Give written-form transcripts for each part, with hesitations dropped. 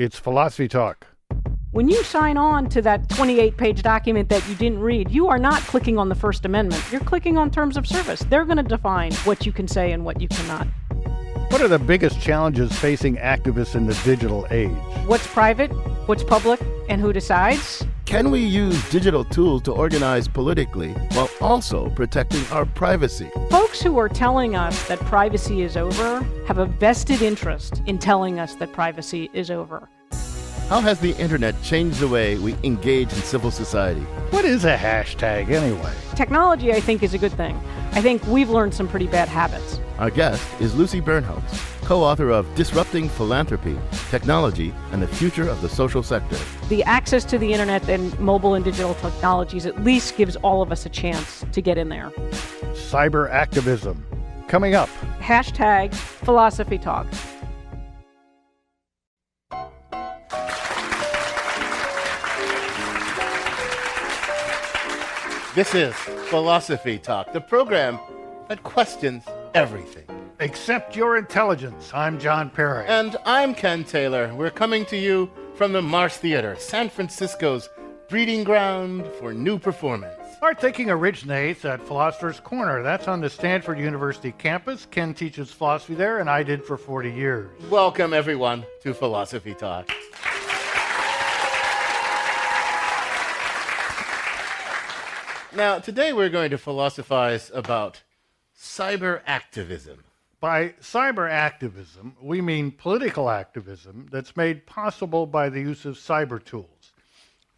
It's Philosophy Talk. When you sign on to that 28-page document that you didn't read, you are not clicking on the First Amendment. You're clicking on terms of service. They're going to define what you can say and what you cannot. What are the biggest challenges facing activists in the digital age? What's private, what's public, and who decides? Can we use digital tools to organize politically while also protecting our privacy? Folks who are telling us that privacy is over have a vested interest in telling us that privacy is over. How has the internet changed the way we engage in civil society? What is a hashtag anyway? Technology, I think, is a good thing. I think we've learned some pretty bad habits. Our guest is Lucy Bernholz, co-author of Disrupting Philanthropy, Technology, and the Future of the Social Sector. The access to the internet and mobile and digital technologies at least gives all of us a chance to get in there. Cyber-Activism. Coming up. Hashtag Philosophy Talk. This is Philosophy Talk, the program that questions everything. Accept your intelligence. I'm John Perry. And I'm Ken Taylor. We're coming to you from the Mars Theater, San Francisco's breeding ground for new performance. Our thinking originates at Philosopher's Corner. That's on the Stanford University campus. Ken teaches philosophy there, and I did for 40 years. Welcome, everyone, to Philosophy Talk. Now, today we're going to philosophize about cyber-activism. By cyber-activism, we mean political activism that's made possible by the use of cyber tools.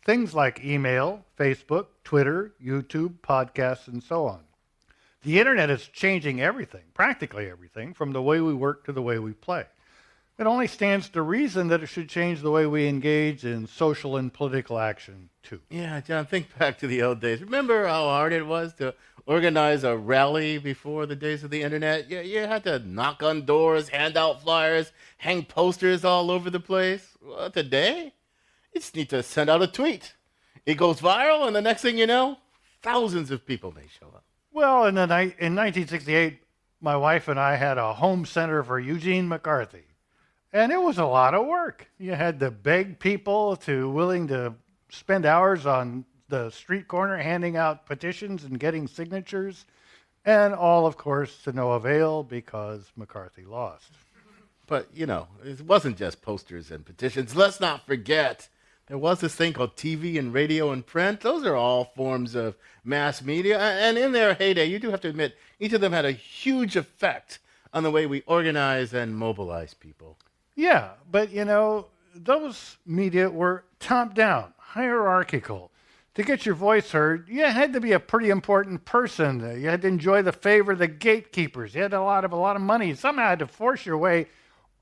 Things like email, Facebook, Twitter, YouTube, podcasts, and so on. The internet is changing everything, practically everything, from the way we work to the way we play. It only stands to reason that it should change the way we engage in social and political action, too. Yeah, John, think back to the old days. Remember how hard it was to organize a rally before the days of the internet? You had to knock on doors, hand out flyers, hang posters all over the place. Well, today, you just need to send out a tweet. It goes viral, and the next thing you know, thousands of people may show up. Well, in 1968, my wife and I had a home center for Eugene McCarthy. And it was a lot of work. You had to beg people to willing to spend hours on the street corner handing out petitions and getting signatures. And all, of course, to no avail because McCarthy lost. But, you know, it wasn't just posters and petitions. Let's not forget, there was this thing called TV and radio and print. Those are all forms of mass media. And in their heyday, you do have to admit, each of them had a huge effect on the way we organize and mobilize people. Yeah, but, you know, those media were top-down, hierarchical. To get your voice heard, you had to be a pretty important person. You had to enjoy the favor of the gatekeepers. You had a lot of money. You somehow had to force your way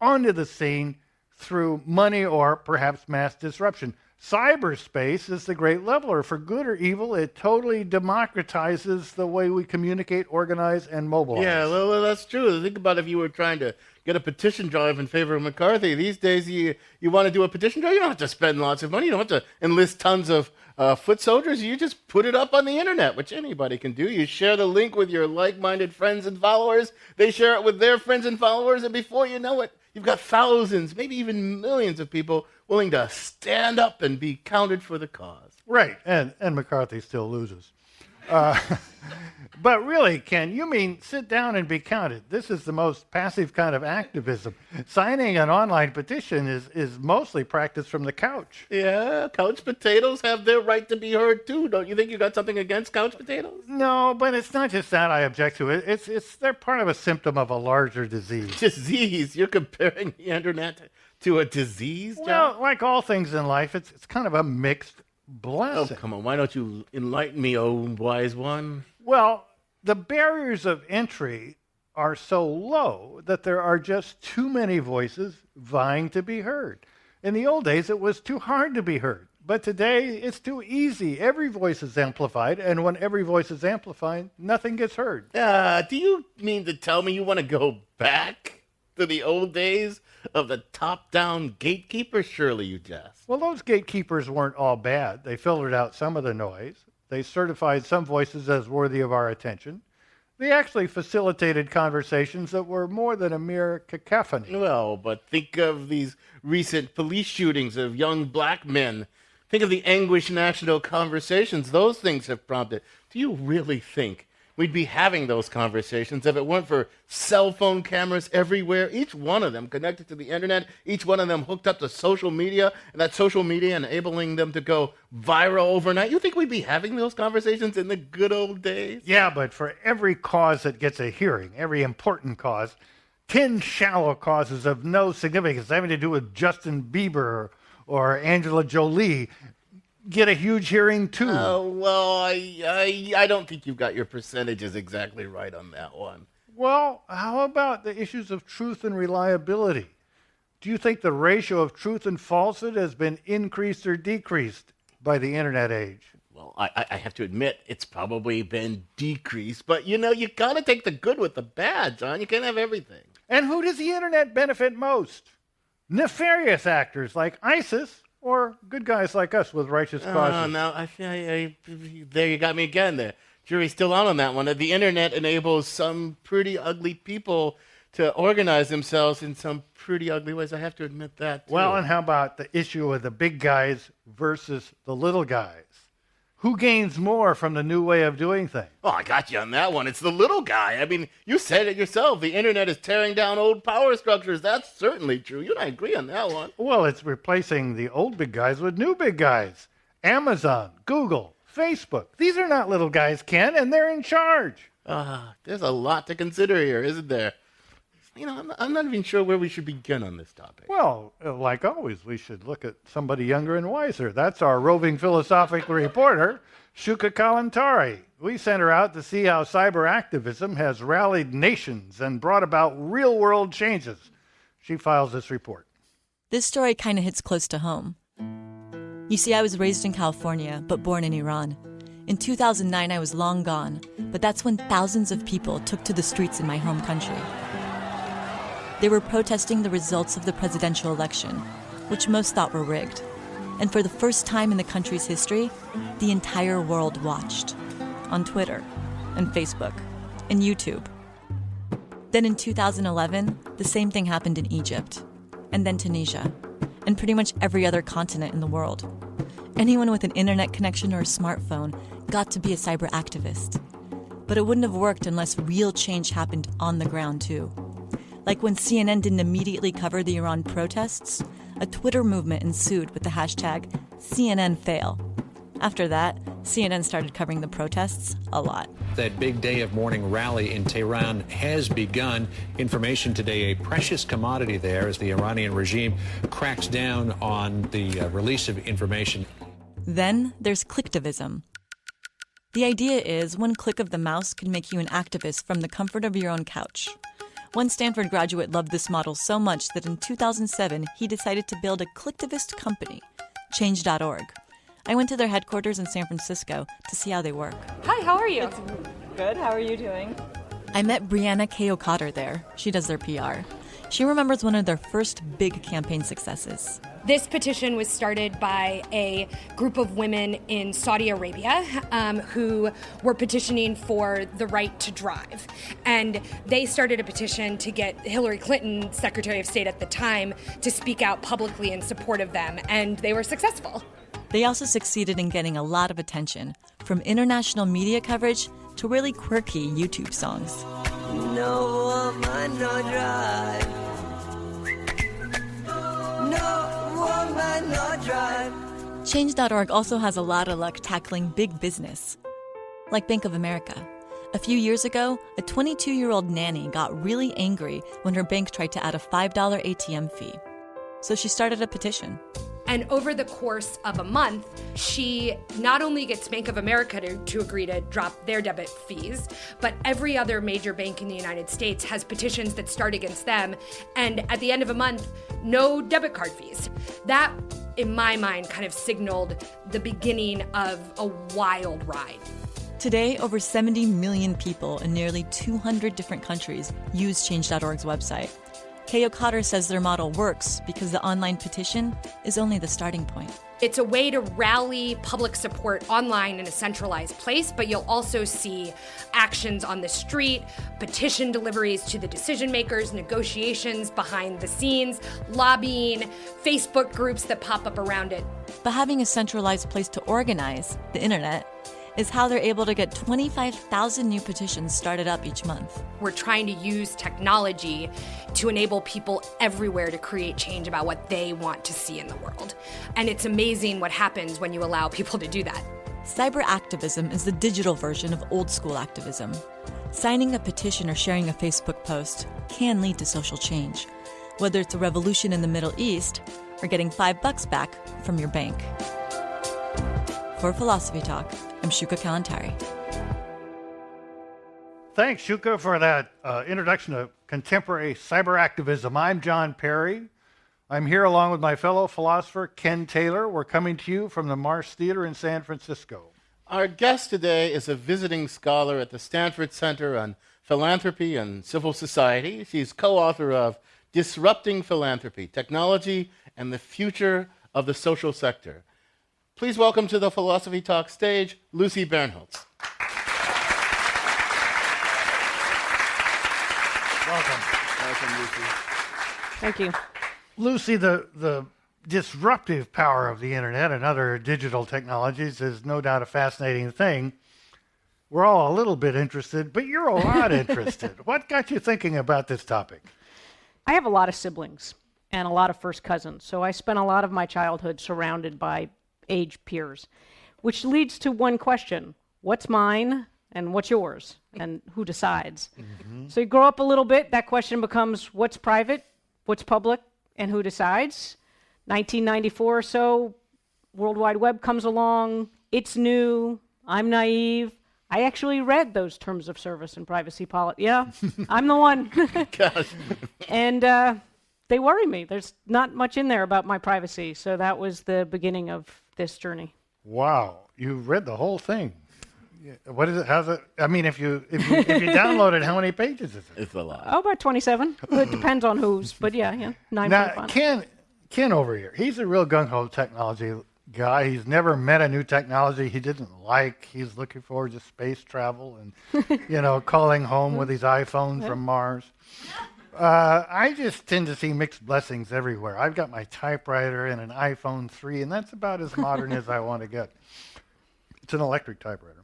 onto the scene through money or perhaps mass disruption. Cyberspace is the great leveler. For good or evil, it totally democratizes the way we communicate, organize, and mobilize. Yeah, well, that's true. Think about if you were trying to get a petition drive in favor of McCarthy. These days, you want to do a petition drive, you don't have to spend lots of money. You don't have to enlist tons of foot soldiers. You just put it up on the internet, which anybody can do. You share the link with your like-minded friends and followers. They share it with their friends and followers, and before you know it, you've got thousands, maybe even millions of people willing to stand up and be counted for the cause. Right, and McCarthy still loses. But really, Ken, you mean sit down and be counted. This is the most passive kind of activism. Signing an online petition is mostly practiced from the couch. Yeah, couch potatoes have their right to be heard too. Don't you think you got something against couch potatoes? No, but it's not just that I object to it. They're part of a symptom of a larger disease. Disease? You're comparing the internet to a disease, John? Well, like all things in life, it's kind of a mixed blessing. Oh, come on. Why don't you enlighten me, oh wise one? Well, the barriers of entry are so low that there are just too many voices vying to be heard. In the old days, it was too hard to be heard. But today, it's too easy. Every voice is amplified, and when every voice is amplified, nothing gets heard. Do you mean to tell me you want to go back to the old days of the top-down gatekeeper? Surely you jest. Well, those gatekeepers weren't all bad. They filtered out some of the noise. They certified some voices as worthy of our attention. They actually facilitated conversations that were more than a mere cacophony. Well, but think of these recent police shootings of young black men. Think of the anguished national conversations those things have prompted. Do you really think we'd be having those conversations if it weren't for cell phone cameras everywhere, each one of them connected to the internet, each one of them hooked up to social media, and that social media enabling them to go viral overnight? You think we'd be having those conversations in the good old days? Yeah, but for every cause that gets a hearing, every important cause, 10 shallow causes of no significance having to do with Justin Bieber or Angela Jolie get a huge hearing too. Well, I don't think you've got your percentages exactly right on that one. Well, how about the issues of truth and reliability? Do you think the ratio of truth and falsehood has been increased or decreased by the internet age? Well, I have to admit, it's probably been decreased, but you gotta take the good with the bad, John. You can't have everything. And who does the internet benefit most? Nefarious actors like ISIS or good guys like us with righteous causes? Oh, no, there you got me again. The jury's still out on that one. The internet enables some pretty ugly people to organize themselves in some pretty ugly ways. I have to admit that, too. Well, and how about the issue of the big guys versus the little guys? Who gains more from the new way of doing things? Oh, I got you on that one. It's the little guy. I mean, you said it yourself. The internet is tearing down old power structures. That's certainly true. You and I agree on that one. Well, it's replacing the old big guys with new big guys. Amazon, Google, Facebook. These are not little guys, Ken, and they're in charge. There's a lot to consider here, isn't there? I'm not even sure where we should begin on this topic. Well, like always, we should look at somebody younger and wiser. That's our roving philosophical reporter, Shuka Kalantari. We sent her out to see how cyber-activism has rallied nations and brought about real-world changes. She files this report. This story kind of hits close to home. You see, I was raised in California, but born in Iran. In 2009, I was long gone, but that's when thousands of people took to the streets in my home country. They were protesting the results of the presidential election, which most thought were rigged. And for the first time in the country's history, the entire world watched. On Twitter, and Facebook, and YouTube. Then in 2011, the same thing happened in Egypt, and then Tunisia, and pretty much every other continent in the world. Anyone with an internet connection or a smartphone got to be a cyber activist. But it wouldn't have worked unless real change happened on the ground too. Like when CNN didn't immediately cover the Iran protests, a Twitter movement ensued with the hashtag #CNNFail. After that, CNN started covering the protests a lot. That big day of morning rally in Tehran has begun. Information today, a precious commodity there as the Iranian regime cracks down on the release of information. Then there's clicktivism. The idea is one click of the mouse can make you an activist from the comfort of your own couch. One Stanford graduate loved this model so much that in 2007, he decided to build a clicktivist company, Change.org. I went to their headquarters in San Francisco to see how they work. Hi, how are you? Good, how are you doing? I met Brianna K. O'Cotter there. She does their PR. She remembers one of their first big campaign successes. This petition was started by a group of women in Saudi Arabia who were petitioning for the right to drive. And they started a petition to get Hillary Clinton, Secretary of State at the time, to speak out publicly in support of them. And they were successful. They also succeeded in getting a lot of attention, from international media coverage to really quirky YouTube songs. No woman, no drive. No woman, no drive. Change.org also has a lot of luck tackling big business, like Bank of America. A few years ago, a 22-year-old nanny got really angry when her bank tried to add a $5 ATM fee. So she started a petition. And over the course of a month, she not only gets Bank of America to agree to drop their debit fees, but every other major bank in the United States has petitions that start against them. And at the end of a month, no debit card fees. That, in my mind, kind of signaled the beginning of a wild ride. Today, over 70 million people in nearly 200 different countries use Change.org's website. Kay O'Cotter says their model works because the online petition is only the starting point. It's a way to rally public support online in a centralized place, but you'll also see actions on the street, petition deliveries to the decision makers, negotiations behind the scenes, lobbying, Facebook groups that pop up around it. But having a centralized place to organize, the internet, is how they're able to get 25,000 new petitions started up each month. We're trying to use technology to enable people everywhere to create change about what they want to see in the world. And it's amazing what happens when you allow people to do that. Cyber-Activism is the digital version of old school activism. Signing a petition or sharing a Facebook post can lead to social change, whether it's a revolution in the Middle East or getting $5 back from your bank. For Philosophy Talk, I'm Shuka Kalantari. Thanks, Shuka, for that introduction to contemporary cyber activism. I'm John Perry. I'm here along with my fellow philosopher, Ken Taylor. We're coming to you from the Marsh Theater in San Francisco. Our guest today is a visiting scholar at the Stanford Center on Philanthropy and Civil Society. She's co-author of Disrupting Philanthropy, Technology and the Future of the Social Sector. Please welcome to the Philosophy Talk stage, Lucy Bernholtz. Welcome, Lucy. Thank you. Lucy, the disruptive power of the internet and other digital technologies is no doubt a fascinating thing. We're all a little bit interested, but you're a lot interested. What got you thinking about this topic? I have a lot of siblings and a lot of first cousins, so I spent a lot of my childhood surrounded by age peers, which leads to one question: what's mine and what's yours, and who decides? So you grow up a little bit, that question becomes what's private, what's public, and who decides? 1994 or so, World Wide Web comes along, it's new, I'm naive. I actually read those terms of service and privacy policy. Yeah, I'm the one. Gosh. And they worry me. There's not much in there about my privacy, so that was the beginning of this journey. Wow, you read the whole thing. What is it? How's it? I mean, if you download it, how many pages is it? It's a lot. Oh, about 27. It depends on whose, but yeah, 9.5. Now, Ken over here, he's a real gung-ho technology guy. He's never met a new technology he didn't like. He's looking forward to space travel and, calling home with his iPhone from Mars. I just tend to see mixed blessings everywhere. I've got my typewriter and an iPhone 3, and that's about as modern as I want to get. It's an electric typewriter.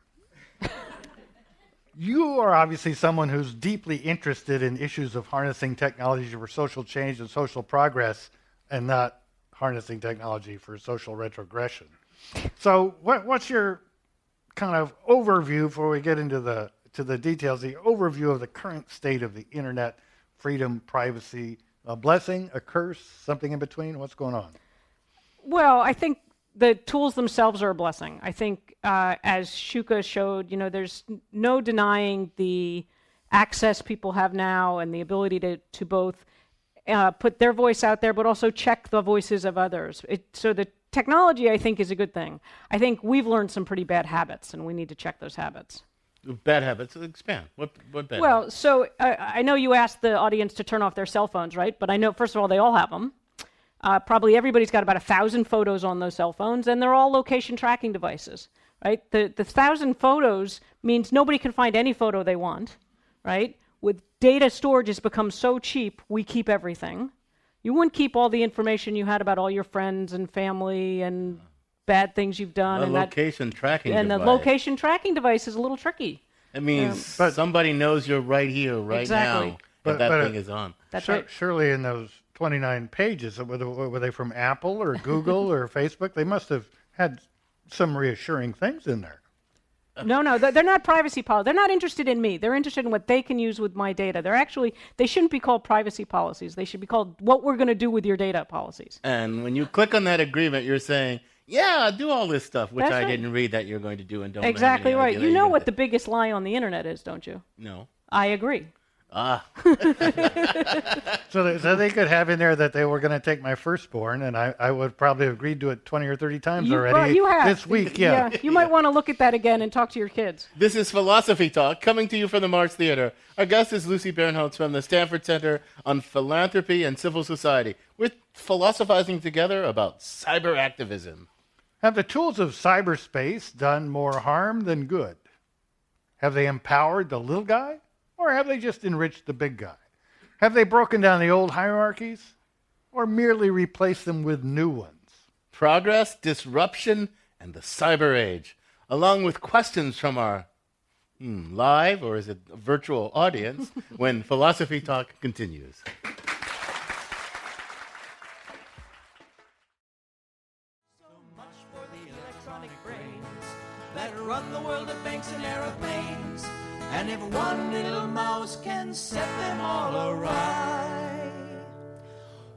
You are obviously someone who's deeply interested in issues of harnessing technology for social change and social progress, and not harnessing technology for social retrogression. So what's your kind of overview before we get into the details, the overview of the current state of the internet, freedom, privacy, a blessing, a curse, something in between? What's going on? Well, I think the tools themselves are a blessing. I think, as Shuka showed, there's no denying the access people have now and the ability to both put their voice out there, but also check the voices of others. So the technology, I think, is a good thing. I think we've learned some pretty bad habits, and we need to check those habits. Bad habits. Expand. What bad Well, habits? so I know you asked the audience to turn off their cell phones, right? But I know, first of all, they all have them. Probably everybody's got about 1,000 photos on those cell phones, and they're all location tracking devices, right? The 1,000 photos means nobody can find any photo they want, right? With data storage has become so cheap, we keep everything. You wouldn't keep all the information you had about all your friends and family and bad things you've done. The location tracking device. And the location tracking device is a little tricky. It means somebody knows you're right here, right Exactly. now, But that thing is on. That's right. Surely in those 29 pages, were they from Apple or Google or Facebook? They must have had some reassuring things in there. No, they're not privacy policy. They're not interested in me. They're interested in what they can use with my data. They shouldn't be called privacy policies. They should be called what we're going to do with your data policies. And when you click on that agreement, you're saying, yeah, do all this stuff, which That's I right. didn't read that you're going to do and don't Exactly have any right. idea You that know you're what the gonna biggest lie on the internet is, don't you? No. I agree. So they could have in there that they were going to take my firstborn, and I would probably have agreed to it 20 or 30 times already you have. this week. Yeah. You might want to look at that again and talk to your kids. This is Philosophy Talk, coming to you from the Mars Theater. Our guest is Lucy Bernholtz from the Stanford Center on Philanthropy and Civil Society. We're philosophizing together about cyber-activism. Have the tools of cyberspace done more harm than good? Have they empowered the little guy, or have they just enriched the big guy? Have they broken down the old hierarchies, or merely replaced them with new ones? Progress, disruption, and the cyber age, along with questions from our live, or is it virtual audience, when Philosophy Talk continues. That run the world of banks and aeroplanes, and if one little mouse can set them all awry,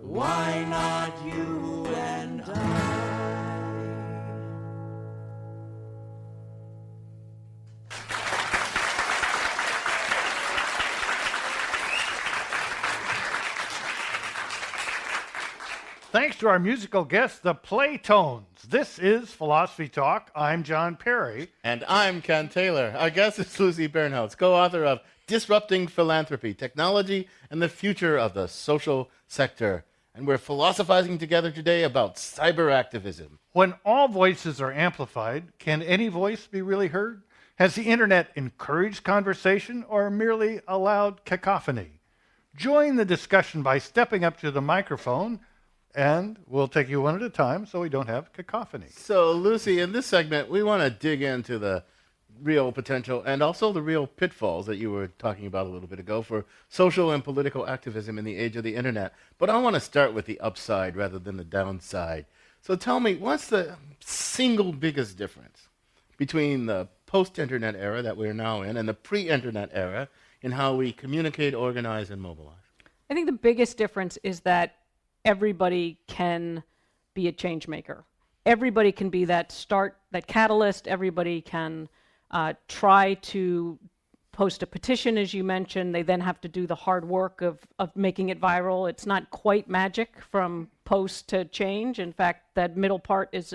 why not you and I? Thanks to our musical guests, the Playtones. This is Philosophy Talk. I'm John Perry. And I'm Ken Taylor. Our guest is Lucy Bernholtz, co-author of Disrupting Philanthropy, Technology and the Future of the Social Sector. And we're philosophizing together today about cyber-activism. When all voices are amplified, can any voice be really heard? Has the internet encouraged conversation or merely allowed cacophony? Join the discussion by stepping up to the microphone, and we'll take you one at a time so we don't have cacophony. So, Lucy, in this segment, we want to dig into the real potential and also the real pitfalls that you were talking about a little bit ago for social and political activism in the age of the internet. But I want to start with the upside rather than the downside. So tell me, what's the single biggest difference between the post-internet era that we're now in and the pre-internet era in how we communicate, organize, and mobilize? I think the biggest difference is that everybody can be a change maker. Everybody can be that catalyst. Everybody can try to post a petition, as you mentioned. They then have to do the hard work of making it viral. It's not quite magic from post to change. In fact, that middle part is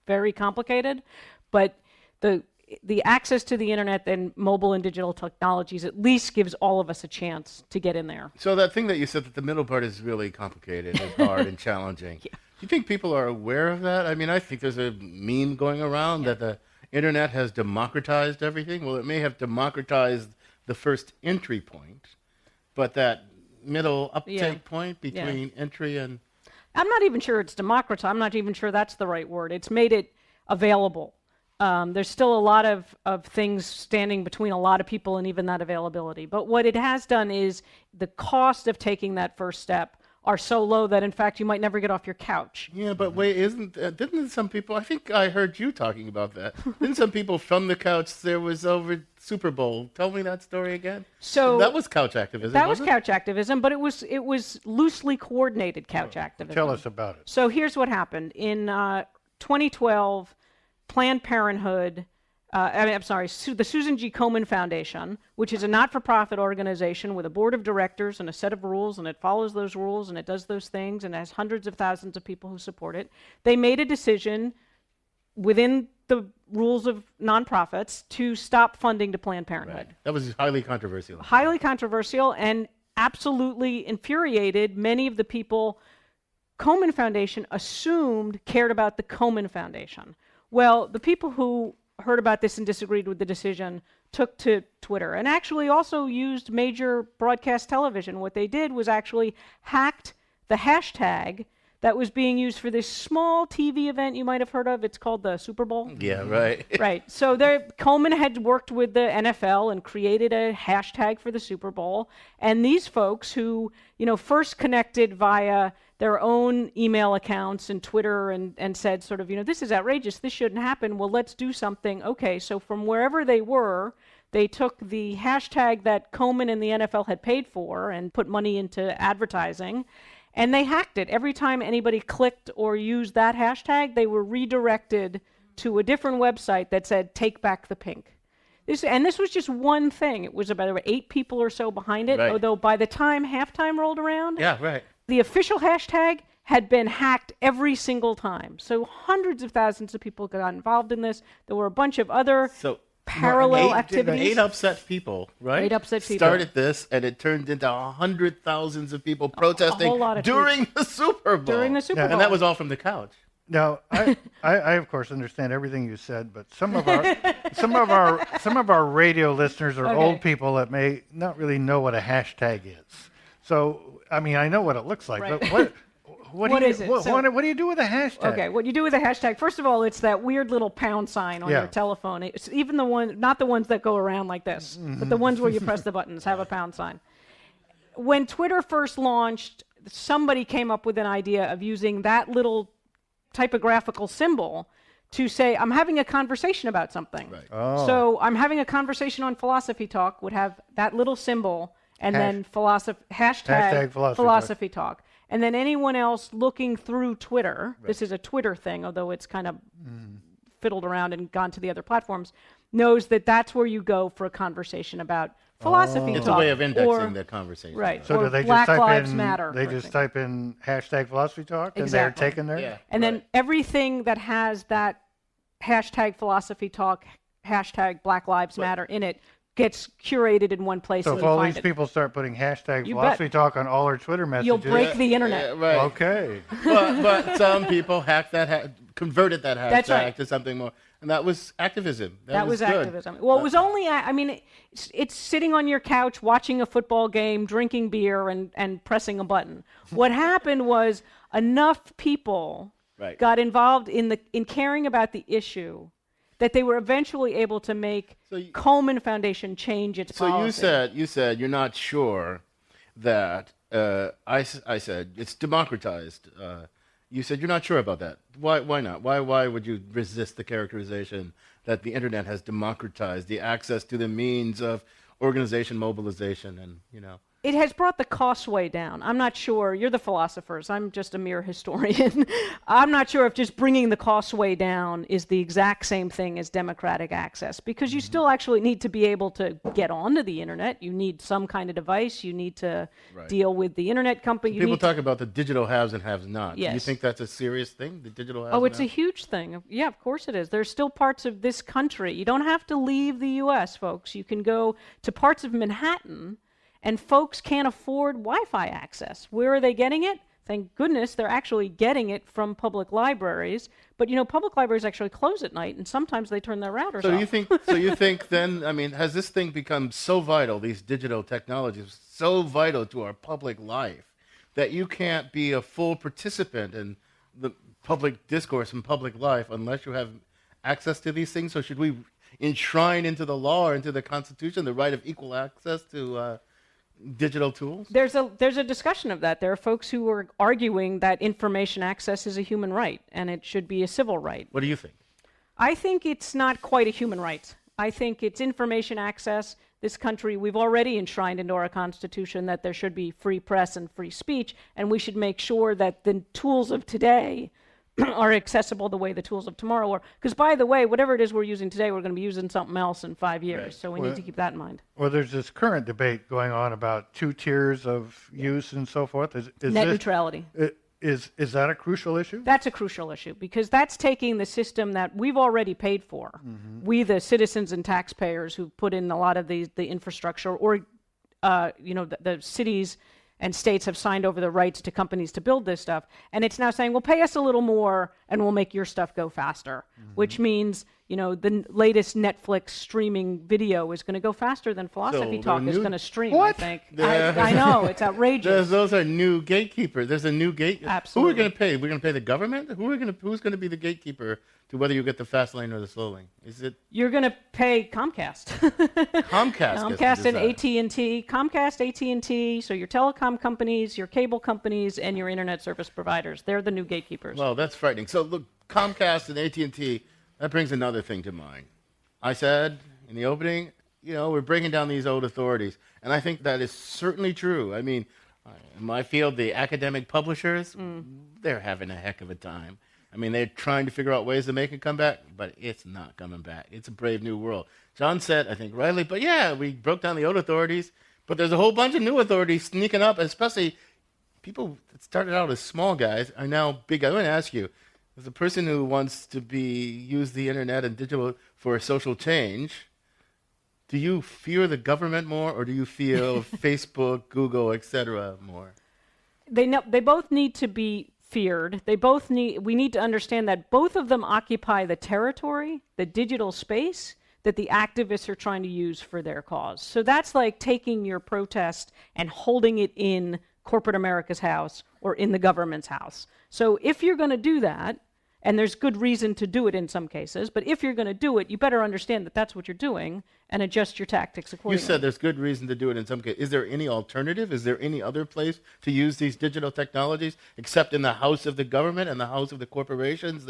very complicated. But the access to the internet and mobile and digital technologies at least gives all of us a chance to get in there. So that thing that you said that the middle part is really complicated and hard and challenging. Yeah. Do you think people are aware of that? I mean, I think there's a meme going around that the internet has democratized everything. Well, it may have democratized the first entry point, but that middle uptake point between entry and... I'm not even sure it's democratized. I'm not even sure that's the right word. It's made it available. There's still a lot of things standing between a lot of people and even that availability. But what it has done is the cost of taking that first step are so low that, in fact, you might never get off your couch. Yeah, but wait, didn't some people, I think I heard you talking about that. Didn't some people from the couch, there was over Super Bowl. Tell me that story again. So that was couch activism, That was couch activism, but it was loosely coordinated couch activism. Tell us about it. So here's what happened. In 2012, Planned Parenthood, the Susan G. Komen Foundation, which is a not-for-profit organization with a board of directors and a set of rules, and it follows those rules, and it does those things, and has hundreds of thousands of people who support it. They made a decision within the rules of nonprofits to stop funding to Planned Parenthood. Right. That was highly controversial. Highly controversial and absolutely infuriated many of the people Komen Foundation assumed cared about the Komen Foundation. Well, the people who heard about this and disagreed with the decision took to Twitter and actually also used major broadcast television. What they did was actually hacked the hashtag that was being used for this small TV event you might have heard of. It's called the Super Bowl. Yeah, right. Right. So Komen had worked with the NFL and created a hashtag for the Super Bowl. And these folks who, first connected via their own email accounts and Twitter and said sort of, this is outrageous, this shouldn't happen, well, let's do something. Okay, so from wherever they were, they took the hashtag that Komen and the NFL had paid for and put money into advertising, and they hacked it. Every time anybody clicked or used that hashtag, they were redirected to a different website that said, "Take back the pink." This was just one thing. It was about there were 8 people or so behind it, Right. although by the time halftime rolled around, Yeah, right. the official hashtag had been hacked every single time. So hundreds of thousands of people got involved in this. There were a bunch of other So parallel eight activities. upset people, right? 8 upset people. Started this, and it turned into 100,000s of people protesting whole lot of during the Super Bowl. During the Super Yeah. Bowl. And that was all from the couch. Now, I of course understand everything you said, but some of our radio listeners are Okay. old people that may not really know what a hashtag is. So, I mean, I know what it looks like, Right. but what What do you, is it? What, So- what do you do with a hashtag? Okay, what you do with a hashtag, first of all, it's that weird little pound sign on Yeah. your telephone. It's even the one, not the ones that go around like this, but the ones where you press the buttons have a pound sign. When Twitter first launched, somebody came up with an idea of using that little typographical symbol to say, I'm having a conversation about something. Right. Oh. So I'm having a conversation on Philosophy Talk would have that little symbol and then hashtag Hashtag Philosophy Talk. Philosophy Talk. And then anyone else looking through Twitter, this is a Twitter thing, although it's kind of fiddled around and gone to the other platforms, knows that that's where you go for a conversation about philosophy It's talk. a way of indexing or- the conversation. Right. So or do they Black just type Lives in? Matter, They for just example. type in hashtag philosophy talk, and Exactly. they're taken there. Yeah. And then everything that has that hashtag philosophy talk, hashtag Black Lives Matter in it gets curated in one place. So and if you all find these it. people start putting hashtag You philosophy bet. talk on all our Twitter messages, You'll break the internet. Yeah, right. okay. but some people hacked that, converted that hashtag That's right. to something more, and that was activism. That was good. activism. Well, it was only, I mean, it's sitting on your couch watching a football game, drinking beer, and pressing a button. What happened was enough people Right. got involved in caring about the issue that they were eventually able to make Coleman Foundation change its So policy. you said you're not sure that I said it's democratized. You said you're not sure about that. Why not? Why would you resist the characterization that the internet has democratized the access to the means of organization, mobilization, and It has brought the cost way down. I'm not sure. You're the philosophers. I'm just a mere historian. I'm not sure if just bringing the cost way down is the exact same thing as democratic access, because you still actually need to be able to get onto the internet. You need some kind of device. You need to deal with the internet company. You people need talk about the digital haves and have-nots. Do you Yes. think that's a serious thing? The digital haves. Oh, and it's a huge thing. Yeah, of course it is. There's still parts of this country. You don't have to leave the U.S., folks. You can go to parts of Manhattan, and folks can't afford Wi-Fi access. Where are they getting it? Thank goodness they're actually getting it from public libraries. But public libraries actually close at night, and sometimes they turn their routers So off. you think then, I mean, has this thing become so vital, these digital technologies, so vital to our public life, that you can't be a full participant in the public discourse and public life unless you have access to these things? So should we enshrine into the law or into the Constitution the right of equal access to digital tools? There's a discussion of that. There are folks who are arguing that information access is a human right, and it should be a civil right. What do you think? I think it's not quite a human right. I think it's information access. This country, we've already enshrined into our Constitution that there should be free press and free speech, and we should make sure that the tools of today are accessible the way the tools of tomorrow are. Because, by the way, whatever it is we're using today, we're going to be using something else in 5 years. Right. So we need to keep that in mind. Well, there's this current debate going on about 2 tiers of use and so forth. Is Net neutrality. Is that a crucial issue? That's a crucial issue, because that's taking the system that we've already paid for. We, the citizens and taxpayers who put in a lot of the infrastructure, or the cities and states have signed over the rights to companies to build this stuff, and it's now saying, well, pay us a little more and we'll make your stuff go faster, which means the latest Netflix streaming video is going to go faster than Philosophy the Talk is new- going to stream. What? I think. Yeah. I know, it's outrageous. Those are new gatekeepers. There's a new gate. Absolutely. Who are we going to pay? We're going to pay the government? Who's going to be the gatekeeper to whether you get the fast lane or the slow lane? Is it You're going to pay Comcast. Comcast? Comcast and AT&T, Comcast, AT&T, so your telecom companies, your cable companies, and your internet service providers. They're the new gatekeepers. Well, that's frightening. So look, Comcast and AT&T, that brings another thing to mind. I said in the opening, we're breaking down these old authorities, and I think that is certainly true. I mean, in my field, the academic publishers, they're having a heck of a time. I mean, they're trying to figure out ways to make it come back, but it's not coming back. It's a brave new world. John said, I think rightly, but yeah, we broke down the old authorities, but there's a whole bunch of new authorities sneaking up, especially people that started out as small guys are now big guys. I want to ask you, as a person who wants to use the internet and digital for social change, do you fear the government more, or do you feel Facebook, Google, etc. more? They both need to be feared. We need to understand that both of them occupy the territory, the digital space that the activists are trying to use for their cause. So that's like taking your protest and holding it in corporate America's house or in the government's house. So if you're going to do that, and there's good reason to do it in some cases, but if you're going to do it, you better understand that that's what you're doing and adjust your tactics accordingly. You said there's good reason to do it in some cases. Is there any alternative? Is there any other place to use these digital technologies except in the house of the government and the house of the corporations?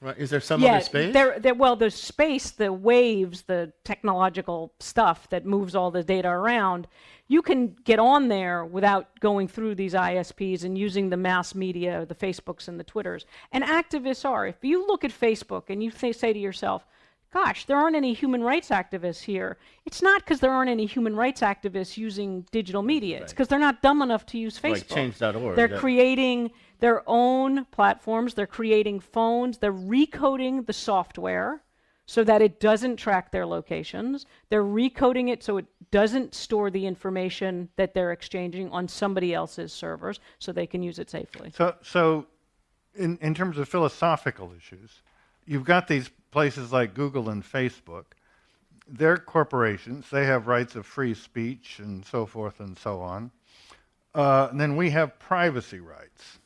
Right? Is there some other space? Well, the space, the waves, the technological stuff that moves all the data around, you can get on there without going through these ISPs and using the mass media, the Facebooks and the Twitters. And activists are. If you look at Facebook and you say to yourself, gosh, there aren't any human rights activists here, it's not because there aren't any human rights activists using digital media. Right. It's because they're not dumb enough to use Facebook. Like change.org. They're creating their own platforms. They're creating phones. They're recoding the software so that it doesn't track their locations. They're recoding it so it doesn't store the information that they're exchanging on somebody else's servers so they can use it safely. So in terms of philosophical issues, you've got these places like Google and Facebook. They're corporations. They have rights of free speech and so forth and so on. And then we have privacy rights.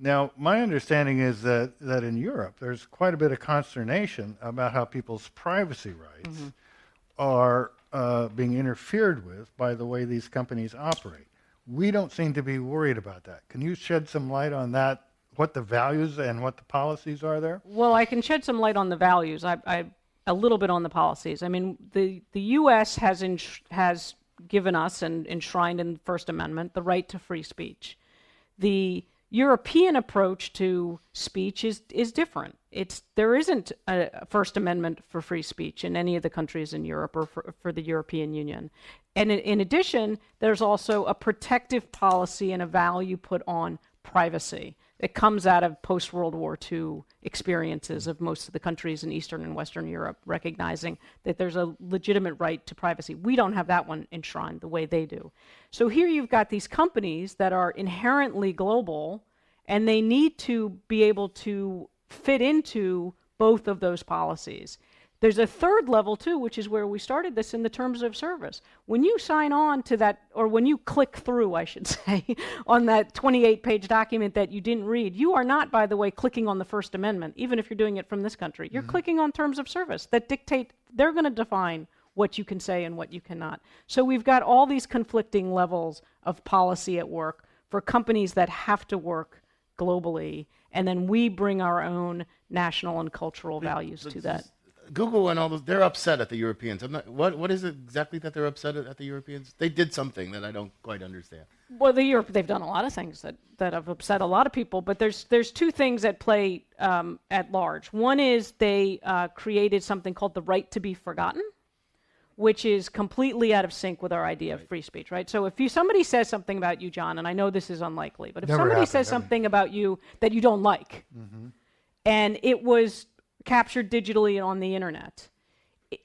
Now, my understanding is that in Europe, there's quite a bit of consternation about how people's privacy rights are being interfered with by the way these companies operate. We don't seem to be worried about that. Can you shed some light on that, what the values and what the policies are there? Well, I can shed some light on the values. I a little bit on the policies. I mean, the U.S. has given us and enshrined in the First Amendment the right to free speech. The European approach to speech is different. There isn't a First Amendment for free speech in any of the countries in Europe or for the European Union. And in addition, there's also a protective policy and a value put on privacy. It comes out of post-World War II experiences of most of the countries in Eastern and Western Europe, recognizing that there's a legitimate right to privacy. We don't have that one enshrined the way they do. So here you've got these companies that are inherently global, and they need to be able to fit into both of those policies. There's a third level, too, which is where we started this in the terms of service. When you sign on to that, or when you click through, I should say, on that 28-page document that you didn't read, you are not, by the way, clicking on the First Amendment, even if you're doing it from this country. You're clicking on terms of service that dictate, they're going to define what you can say and what you cannot. So we've got all these conflicting levels of policy at work for companies that have to work globally, and then we bring our own national and cultural values to that. Google and all those, they're upset at the Europeans. What is it exactly that they're upset at the Europeans? They did something that I don't quite understand. Well, they've done a lot of things that have upset a lot of people, but there's two things at play at large. One is they created something called the right to be forgotten, which is completely out of sync with our idea of free speech, right? So if somebody says something about you, John, and I know this is unlikely, but if somebody says something about you that you don't like, and it was captured digitally on the internet,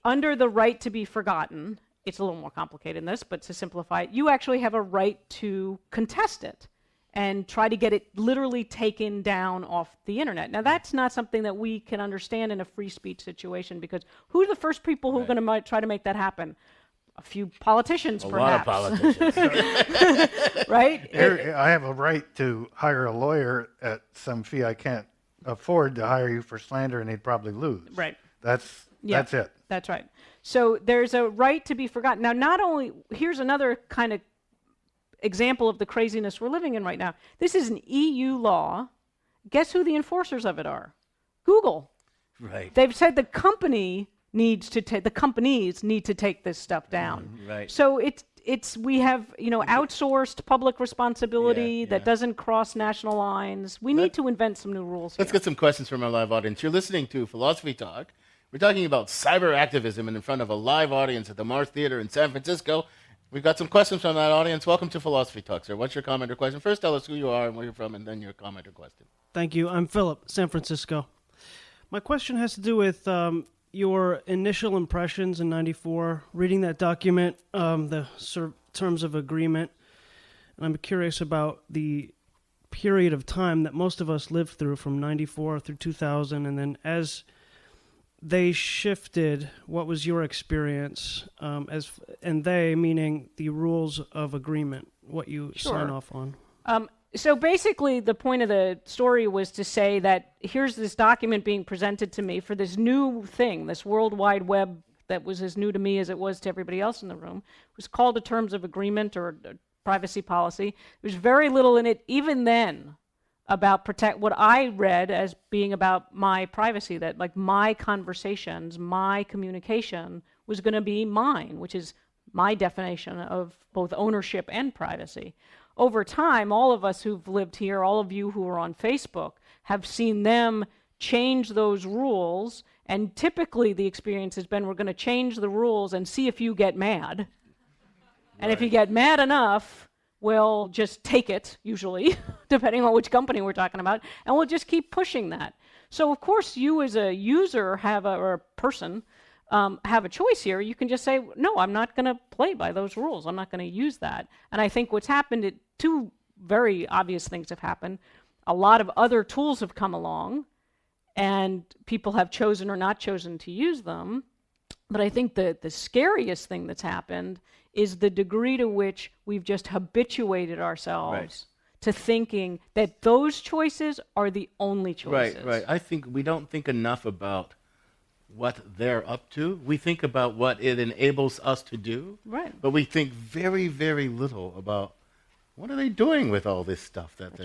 under the right to be forgotten, it's a little more complicated than this, but to simplify it, you actually have a right to contest it and try to get it literally taken down off the internet. Now, that's not something that we can understand in a free speech situation, because who are the first people who are going to try to make that happen? A few politicians, perhaps. A lot of politicians. Right? I have a right to hire a lawyer at some fee I can't afford to hire you for slander, and he'd probably lose. Right. That's it. That's right. So there's a right to be forgotten. Now, not only, here's another kind of example of the craziness we're living in right now. This is an EU law. Guess who the enforcers of it are? Google. Right. They've said the companies need to take this stuff down. Right. So we have outsourced public responsibility that doesn't cross national lines. We need to invent some new rules. Let's get some questions from our live audience. You're listening to Philosophy Talk. We're talking about cyber-activism and in front of a live audience at the Mars Theater in San Francisco. We've got some questions from that audience. Welcome to Philosophy Talk, sir. What's your comment or question? First, tell us who you are and where you're from, and then your comment or question. Thank you. I'm Philip, San Francisco. My question has to do with your initial impressions in '94, reading that document, the terms of agreement. And I'm curious about the period of time that most of us lived through from '94 through 2000, and then as they shifted, what was your experience and they meaning the rules of agreement, what you sign off on? So basically, the point of the story was to say that here's this document being presented to me for this new thing, this World Wide Web that was as new to me as it was to everybody else in the room. It was called a Terms of Agreement or a privacy policy. There's very little in it, even then, about what I read as being about my privacy, that like my conversations, my communication was going to be mine, which is my definition of both ownership and privacy. Over time, all of us who've lived here, all of you who are on Facebook, have seen them change those rules, and typically the experience has been we're going to change the rules and see if you get mad. And if you get mad enough, we'll just take it, usually, depending on which company we're talking about, and we'll just keep pushing that. So, of course, you as a user or a person have a choice here. You can just say, no, I'm not going to play by those rules. I'm not going to use that. And I think what's happened, two very obvious things have happened. A lot of other tools have come along, and people have chosen or not chosen to use them. But I think the scariest thing that's happened is the degree to which we've just habituated ourselves to thinking that those choices are the only choices. Right. I think we don't think enough about what they're up to. We think about what it enables us to do. Right. But we think very, very little about what are they doing with all this stuff that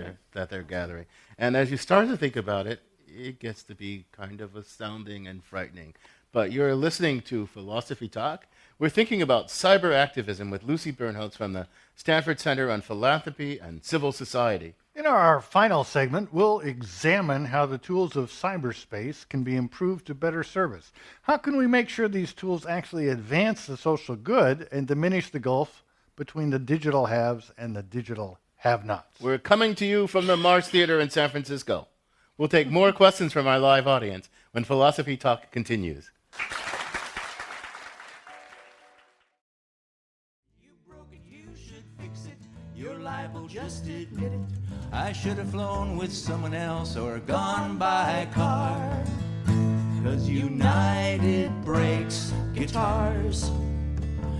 they're gathering. And as you start to think about it, it gets to be kind of astounding and frightening. But you're listening to Philosophy Talk. We're thinking about cyber-activism with Lucy Bernholtz from the Stanford Center on Philanthropy and Civil Society. In our final segment, we'll examine how the tools of cyberspace can be improved to better service. How can we make sure these tools actually advance the social good and diminish the gulf between the digital haves and the digital have-nots? We're coming to you from the Mars Theater in San Francisco. We'll take more questions from our live audience when Philosophy Talk continues. You broke it, you should fix it. You're liable, just admit it. I should have flown with someone else or gone by car. 'Cause United breaks guitars.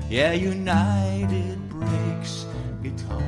Yeah, United breaks guitars.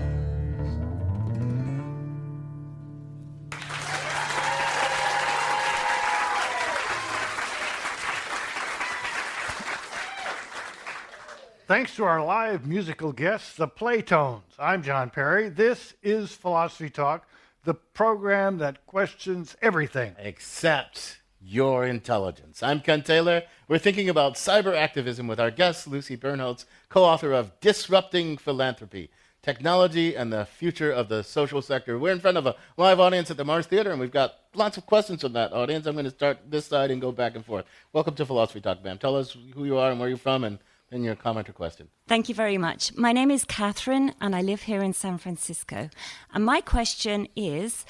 Thanks to our live musical guests, the Playtones. I'm John Perry. This is Philosophy Talk, the program that questions everything. Except your intelligence. I'm Ken Taylor. We're thinking about cyber-activism with our guest, Lucy Bernholtz, co-author of Disrupting Philanthropy, Technology and the Future of the Social Sector. We're in front of a live audience at the Mars Theater, and we've got lots of questions from that audience. I'm going to start this side and go back and forth. Welcome to Philosophy Talk, ma'am. Tell us who you are and where you're from, and then your comment or question. Thank you very much. My name is Catherine, and I live here in San Francisco. And my question is,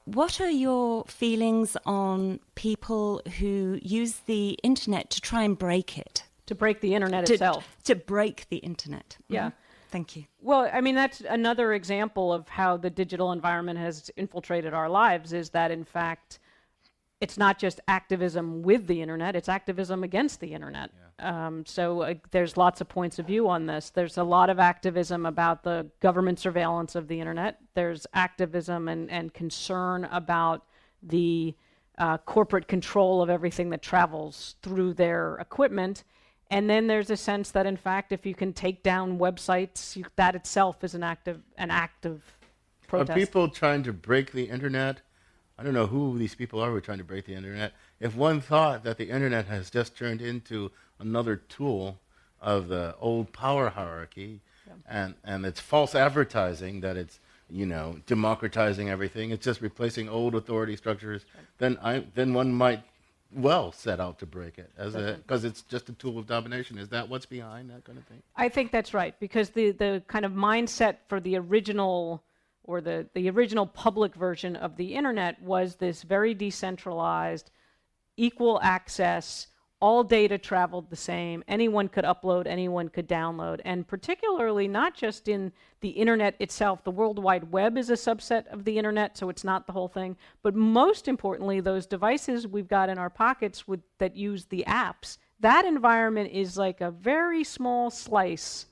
what are your feelings on people who use the internet to try and break it? To break the internet itself. To break the internet. Yeah. Thank you. Well, I mean, that's another example of how the digital environment has infiltrated our lives, is that, in fact, it's not just activism with the internet, it's activism against the internet. So there's lots of points of view on this. There's a lot of activism about the government surveillance of the internet. There's activism and concern about the corporate control of everything that travels through their equipment. And then there's a sense that, in fact, if you can take down websites, that itself is an act of protest. Are people trying to break the internet? I don't know who these people are who are trying to break the internet. If one thought that the internet has just turned into another tool of the old power hierarchy, and it's false advertising that it's democratizing everything. It's just replacing old authority structures. Then one might well set out to break it because it's just a tool of domination. Is that what's behind that kind of thing? I think that's right, because the kind of mindset for the original or the original public version of the internet was this very decentralized, equal access, all data traveled the same, anyone could upload, anyone could download, and particularly not just in the internet itself. The World Wide Web is a subset of the internet, so it's not the whole thing, but most importantly, those devices we've got in our pockets that use the apps, that environment is like a very small slice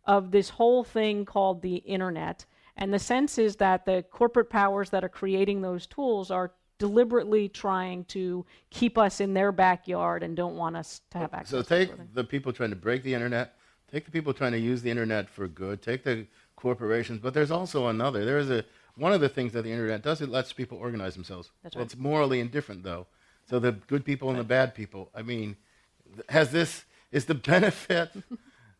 of this whole thing called the internet. And the sense is that the corporate powers that are creating those tools are deliberately trying to keep us in their backyard and don't want us to have access. So take the people trying to break the internet, take the people trying to use the internet for good, take the corporations, but there's also another. One of the things that the internet does, it lets people organize themselves. That's well, right. It's morally indifferent, though. So the good people and the bad people, I mean, is the benefit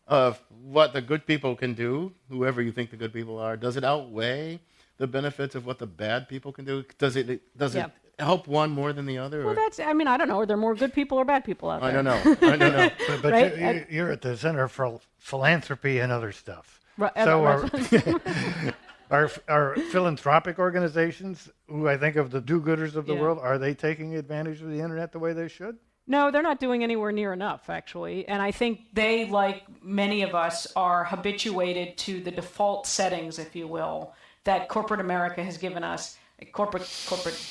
of what the good people can do, whoever you think the good people are, does it outweigh the benefits of what the bad people can do? Does it help one more than the other? Well, I don't know. Are there more good people or bad people out there? I don't know. But Right? you're at the Center for Philanthropy and other stuff. Right, So are philanthropic organizations, who I think of the do-gooders of the Yeah. world, are they taking advantage of the internet the way they should? No, they're not doing anywhere near enough, actually. And I think they, like many of us, are habituated to the default settings, if you will, that corporate America has given us, corporate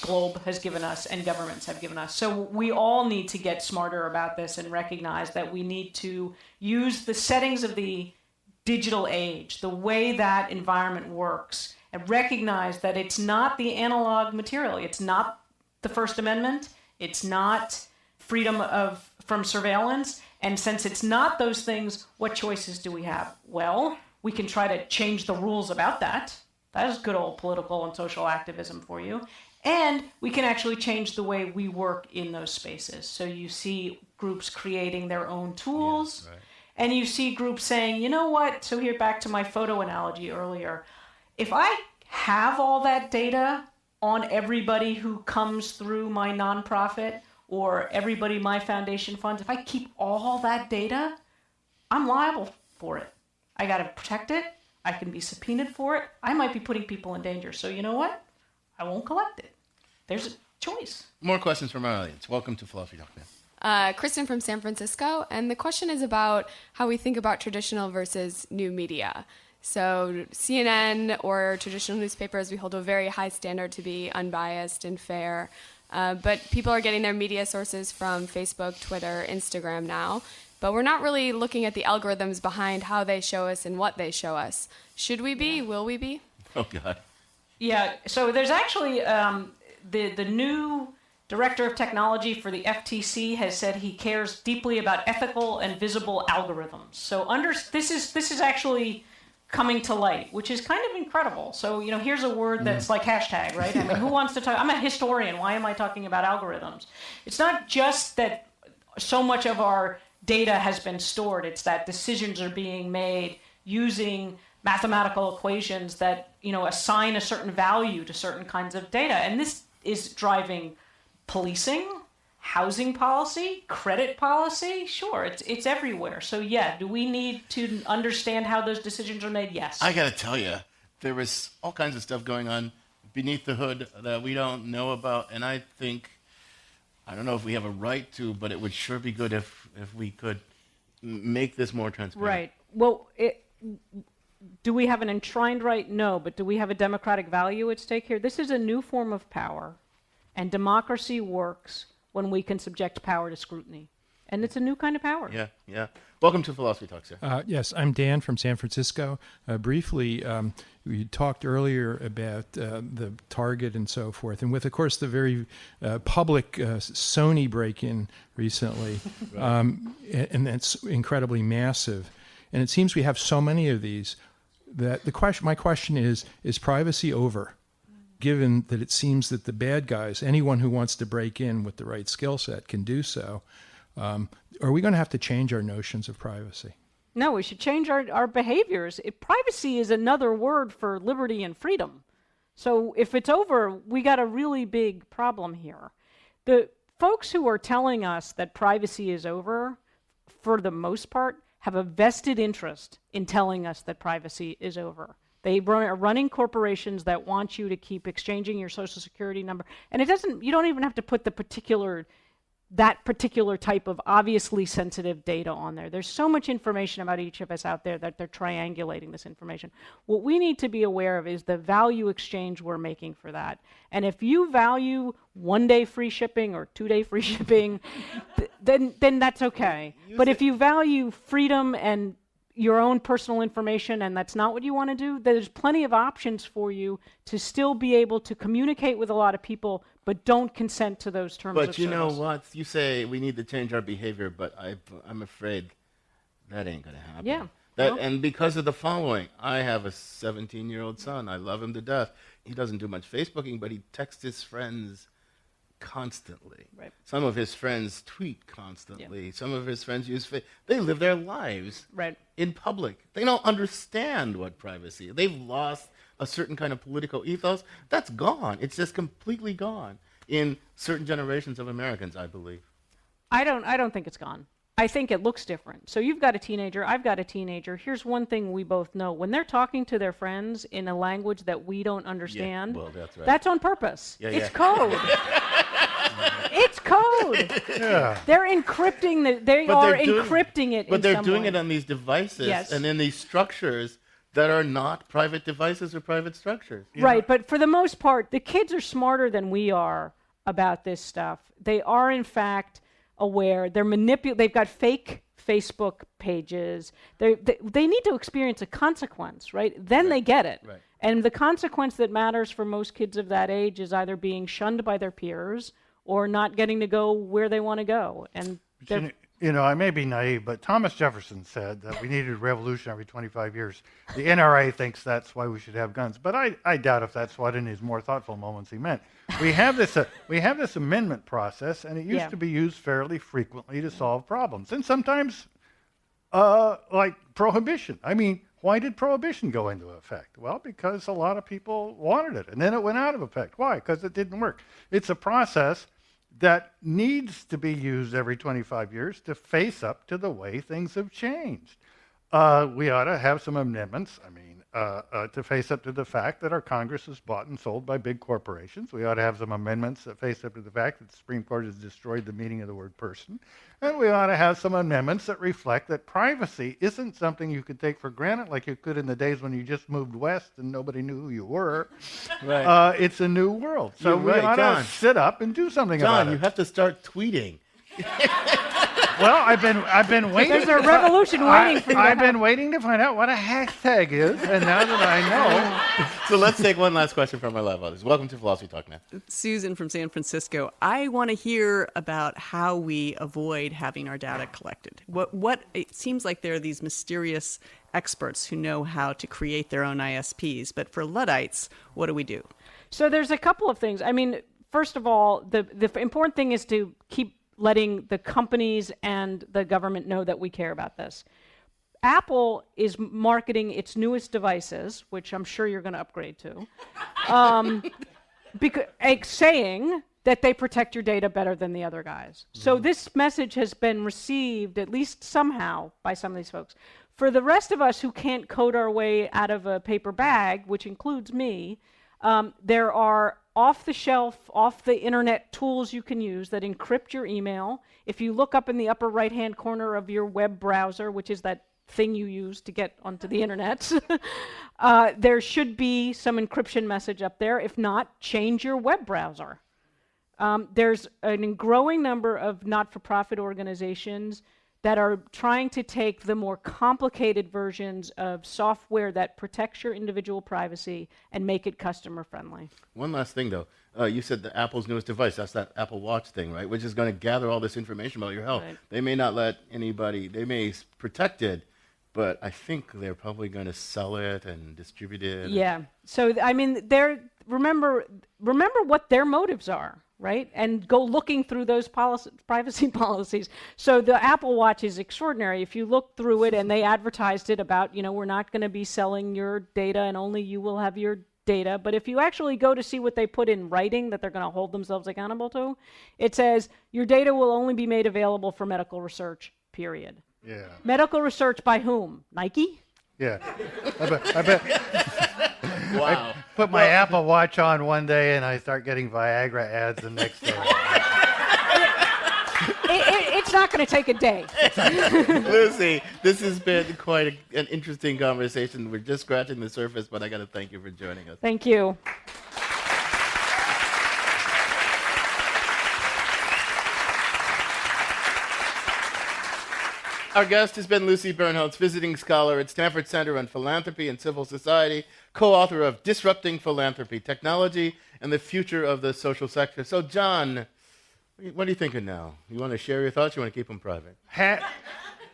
globe has given us, and governments have given us. So we all need to get smarter about this and recognize that we need to use the settings of the digital age, the way that environment works, and recognize that it's not the analog material. It's not the First Amendment. It's not freedom from surveillance. And since it's not those things, what choices do we have? Well, we can try to change the rules about that. That is good old political and social activism for you. And we can actually change the way we work in those spaces. So you see groups creating their own tools. Right. And you see groups saying, you know what? So here, back to my photo analogy earlier. If I have all that data on everybody who comes through my nonprofit or everybody my foundation funds, if I keep all that data, I'm liable for it. I got to protect it. I can be subpoenaed for it. I might be putting people in danger. So you know what? I won't collect it. There's a choice. More questions from our audience. Welcome to Philosophy Talk Now. Kristen from San Francisco, and the question is about how we think about traditional versus new media. So CNN or traditional newspapers, we hold a very high standard to be unbiased and fair, but people are getting their media sources from Facebook, Twitter, Instagram now, but we're not really looking at the algorithms behind how they show us and what they show us. Should we be? Yeah. Will we be? Oh, God. Yeah, so there's actually the new Director of Technology for the FTC has said he cares deeply about ethical and visible algorithms. So this is actually coming to light, which is kind of incredible. So, here's a word that's like hashtag, right? I mean, who wants to talk? I'm a historian. Why am I talking about algorithms? It's not just that so much of our data has been stored. It's that decisions are being made using mathematical equations that, assign a certain value to certain kinds of data. And this is driving policing, housing policy, credit policy. Sure, it's everywhere. So yeah, do we need to understand how those decisions are made? Yes. I got to tell you, there was all kinds of stuff going on beneath the hood that we don't know about. And I don't know if we have a right to, but it would sure be good if we could make this more transparent. Right. Well, do we have an enshrined right? No. But do we have a democratic value at stake here? This is a new form of power. And democracy works when we can subject power to scrutiny. And it's a new kind of power. Yeah. Welcome to Philosophy Talk, sir. Yes, I'm Dan from San Francisco. Briefly, we talked earlier about the Target and so forth. And with, of course, the very public Sony break-in recently, and that's incredibly massive. And it seems we have so many of these that my question is privacy over? Given that it seems that the bad guys, anyone who wants to break in with the right skill set can do so, are we going to have to change our notions of privacy? No, we should change our behaviors. Privacy is another word for liberty and freedom. So if it's over, we got a really big problem here. The folks who are telling us that privacy is over, for the most part, have a vested interest in telling us that privacy is over. They are running corporations that want you to keep exchanging your social security number. And you don't even have to put that particular type of obviously sensitive data on there. There's so much information about each of us out there that they're triangulating this information. What we need to be aware of is the value exchange we're making for that. And if you value 1 day free shipping or 2 day free shipping, then that's okay. But if you value freedom and your own personal information and that's not what you want to do, there's plenty of options for you to still be able to communicate with a lot of people, but don't consent to those terms of service. But you know what? You say we need to change our behavior, but I'm afraid that ain't going to happen. Yeah. And because of the following, I have a 17-year-old son. I love him to death. He doesn't do much Facebooking, but he texts his friends constantly. Right. Some of his friends tweet constantly. Yeah. Some of his friends use they live their lives in public. They don't understand what privacy is. They've lost a certain kind of political ethos. That's gone. It's just completely gone in certain generations of Americans, I believe. I don't think it's gone. I think it looks different. So you've got a teenager, I've got a teenager. Here's one thing we both know. When they're talking to their friends in a language that we don't understand, that's on purpose. It's code. It's code. Yeah. They're encrypting it in some way. But they're doing it on these devices and in these structures that are not private devices or private structures. Right, but for the most part, the kids are smarter than we are about this stuff. They are, in fact, aware. They've got fake Facebook pages. They need to experience a consequence, right? Then they get it. Right. And the consequence that matters for most kids of that age is either being shunned by their peers or not getting to go where they want to go. And I may be naive, but Thomas Jefferson said that we needed a revolution every 25 years. The NRA thinks that's why we should have guns, but I doubt if that's what in his more thoughtful moments he meant. We have this amendment process, and it used to be used fairly frequently to solve problems, and sometimes like prohibition. I mean, why did prohibition go into effect? Well, because a lot of people wanted it, and then it went out of effect. Why? Because it didn't work. It's a process that needs to be used every 25 years to face up to the way things have changed. We ought to have some amendments, to face up to the fact that our Congress is bought and sold by big corporations. We ought to have some amendments that face up to the fact that the Supreme Court has destroyed the meaning of the word person. And we ought to have some amendments that reflect that privacy isn't something you could take for granted like you could in the days when you just moved west and nobody knew who you were. Right. It's a new world. So we ought to sit up and do something about it. John, you have to start tweeting. Well, I've been waiting. There's a revolution waiting for you. I've been waiting to find out what a hashtag is, and now that I know. So let's take one last question from our live audience. Welcome to Philosophy Talk Now. Susan from San Francisco. I want to hear about how we avoid having our data collected. What it seems like there are these mysterious experts who know how to create their own ISPs, but for Luddites, what do we do? So there's a couple of things. I mean, first of all, the important thing is to keep letting the companies and the government know that we care about this. Apple is marketing its newest devices, which I'm sure you're going to upgrade to, saying that they protect your data better than the other guys. So this message has been received, at least somehow, by some of these folks. For the rest of us who can't code our way out of a paper bag, which includes me, there are off-the-shelf, off-the-internet tools you can use that encrypt your email. If you look up in the upper right-hand corner of your web browser, which is that thing you use to get onto the internet, there should be some encryption message up there. If not, change your web browser. There's a growing number of not-for-profit organizations that are trying to take the more complicated versions of software that protects your individual privacy and make it customer friendly. One last thing, though. You said the Apple's newest device, that's that Apple Watch thing, right? Which is going to gather all this information about your health. Right. They may not let anybody, they may protect it, but I think they're probably going to sell it and distribute it. Yeah. So, I mean, remember what their motives are. right? And go looking through those privacy policies. So the Apple Watch is extraordinary. If you look through it, and they advertised it about, we're not going to be selling your data and only you will have your data. But if you actually go to see what they put in writing that they're going to hold themselves accountable to, it says your data will only be made available for medical research, period. Yeah. Medical research by whom? Nike? Yeah. I bet. Wow. I put my Apple Watch on one day and I start getting Viagra ads the next day. It's not going to take a day. Lucy, this has been quite an interesting conversation. We're just scratching the surface, but I got to thank you for joining us. Thank you. Our guest has been Lucy Bernholtz, visiting scholar at Stanford Center on Philanthropy and Civil Society, co-author of Disrupting Philanthropy, Technology and the Future of the Social Sector. So, John, what are you thinking now? You want to share your thoughts? You want to keep them private?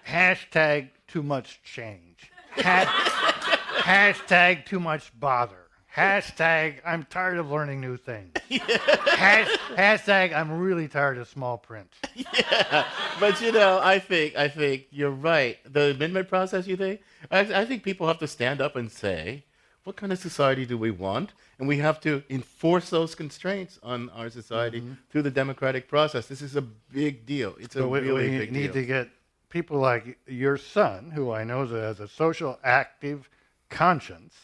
Hashtag too much change. Hashtag too much bother. Hashtag I'm tired of learning new things. Hashtag I'm really tired of small print. Yeah, but I think you're right. The amendment process, you think? I think people have to stand up and say, what kind of society do we want? And we have to enforce those constraints on our society through the democratic process. This is a big deal. It's a really big deal. We need to get people like your son, who I know has a social active conscience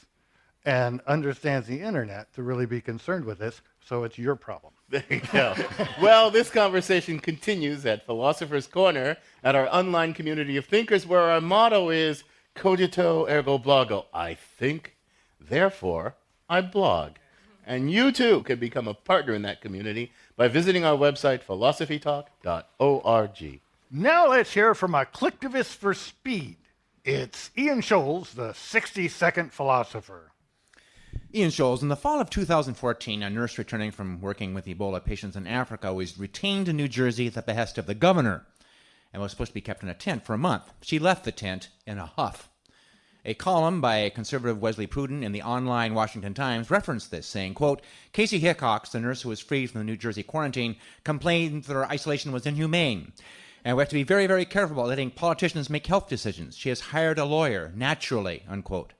and understands the internet, to really be concerned with this, so it's your problem. There you go. Well, this conversation continues at Philosopher's Corner, at our online community of thinkers, where our motto is cogito ergo blogo. I think, therefore I blog. And you too can become a partner in that community by visiting our website, philosophytalk.org. Now let's hear from a collectivist for speed. It's Ian Scholes, the 60-second philosopher. Ian Scholes, in the fall of 2014, a nurse returning from working with Ebola patients in Africa was retained in New Jersey at the behest of the governor and was supposed to be kept in a tent for a month. She left the tent in a huff. A column by conservative Wesley Pruden in the online Washington Times referenced this, saying, quote, Casey Hickox, the nurse who was freed from the New Jersey quarantine, complained that her isolation was inhumane. And we have to be very, very careful about letting politicians make health decisions. She has hired a lawyer, naturally, unquote.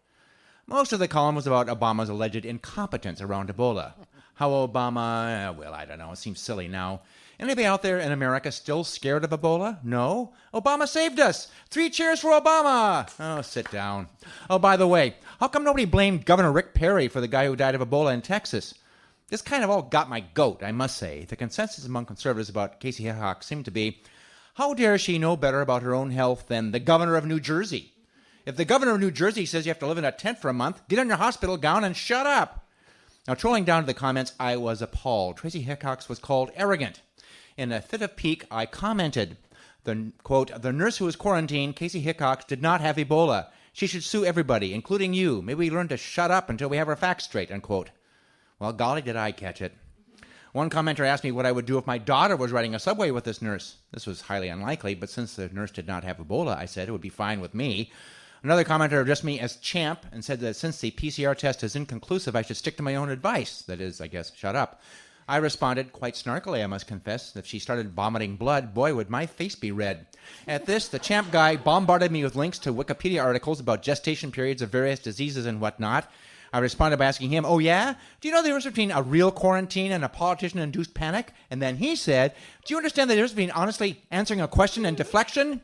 Most of the column was about Obama's alleged incompetence around Ebola. How Obama, well, I don't know, it seems silly now. Anybody out there in America still scared of Ebola? No? Obama saved us! 3 cheers for Obama! Oh, sit down. Oh, by the way, how come nobody blamed Governor Rick Perry for the guy who died of Ebola in Texas? This kind of all got my goat, I must say. The consensus among conservatives about Casey Hickox seemed to be, how dare she know better about her own health than the governor of New Jersey? If the governor of New Jersey says you have to live in a tent for a month, get in your hospital gown and shut up. Now, trolling down to the comments, I was appalled. Tracy Hickox was called arrogant. In a fit of pique, I commented, quote, the nurse who was quarantined, Casey Hickox, did not have Ebola. She should sue everybody, including you. Maybe we learn to shut up until we have our facts straight, unquote. Well, golly, did I catch it. One commenter asked me what I would do if my daughter was riding a subway with this nurse. This was highly unlikely, but since the nurse did not have Ebola, I said it would be fine with me. Another commenter addressed me as champ and said that since the PCR test is inconclusive, I should stick to my own advice. That is, I guess, shut up. I responded, quite snarkily, I must confess, that if she started vomiting blood, boy, would my face be red. At this, the champ guy bombarded me with links to Wikipedia articles about gestation periods of various diseases and whatnot. I responded by asking him, oh yeah? Do you know the difference between a real quarantine and a politician-induced panic? And then he said, do you understand the difference between honestly answering a question and deflection?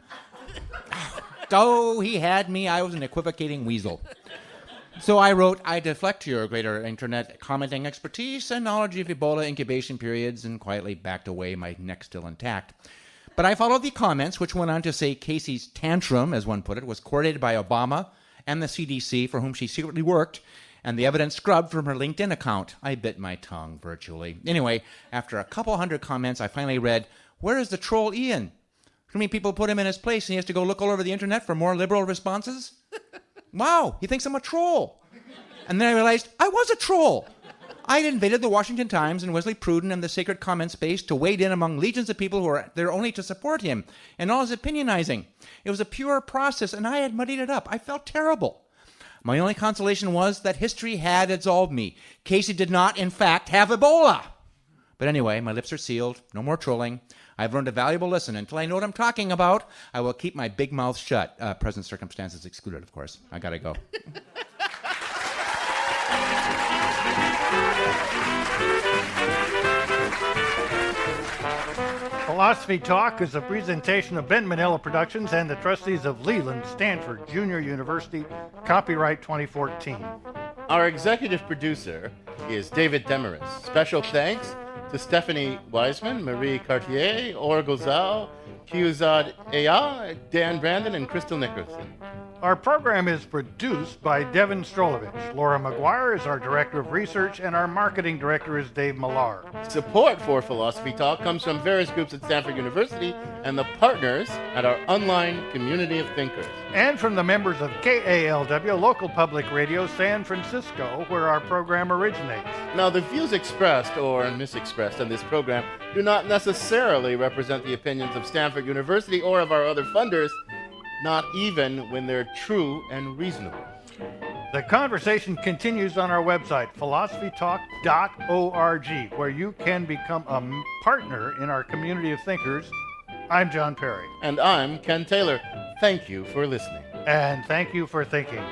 Oh, he had me. I was an equivocating weasel. So I wrote, I deflect your greater internet commenting expertise and knowledge of Ebola incubation periods, and quietly backed away, my neck still intact. But I followed the comments, which went on to say Casey's tantrum, as one put it, was coordinated by Obama and the CDC, for whom she secretly worked, and the evidence scrubbed from her LinkedIn account. I bit my tongue, virtually. Anyway, after a couple hundred comments, I finally read, where is the troll Ian? Too many people put him in his place and he has to go look all over the internet for more liberal responses? Wow, he thinks I'm a troll. And then I realized I was a troll. I had invaded the Washington Times and Wesley Pruden and the sacred comment space to wade in among legions of people who are there only to support him and all his opinionizing. It was a pure process and I had muddied it up. I felt terrible. My only consolation was that history had absolved me. Casey did not, in fact, have Ebola. But anyway, my lips are sealed. No more trolling. I've learned a valuable lesson. Until I know what I'm talking about, I will keep my big mouth shut. Present circumstances excluded, of course. I gotta go. Philosophy Talk is a presentation of Ben Manila Productions and the trustees of Leland Stanford Junior University, copyright 2014. Our executive producer is David Demarest. Special thanks to Stephanie Wiseman, Marie Cartier, Or Gozal, Kiuzad Eya, Dan Brandon, and Crystal Nickerson. Our program is produced by Devin Strolovich. Laura McGuire is our Director of Research, and our Marketing Director is Dave Millar. Support for Philosophy Talk comes from various groups at Stanford University and the partners at our online community of thinkers. And from the members of KALW, local public radio, San Francisco, where our program originates. Now, the views expressed or misexpressed on this program do not necessarily represent the opinions of Stanford University or of our other funders, not even when they're true and reasonable. The conversation continues on our website, philosophytalk.org, where you can become a partner in our community of thinkers. I'm John Perry. And I'm Ken Taylor. Thank you for listening. And thank you for thinking.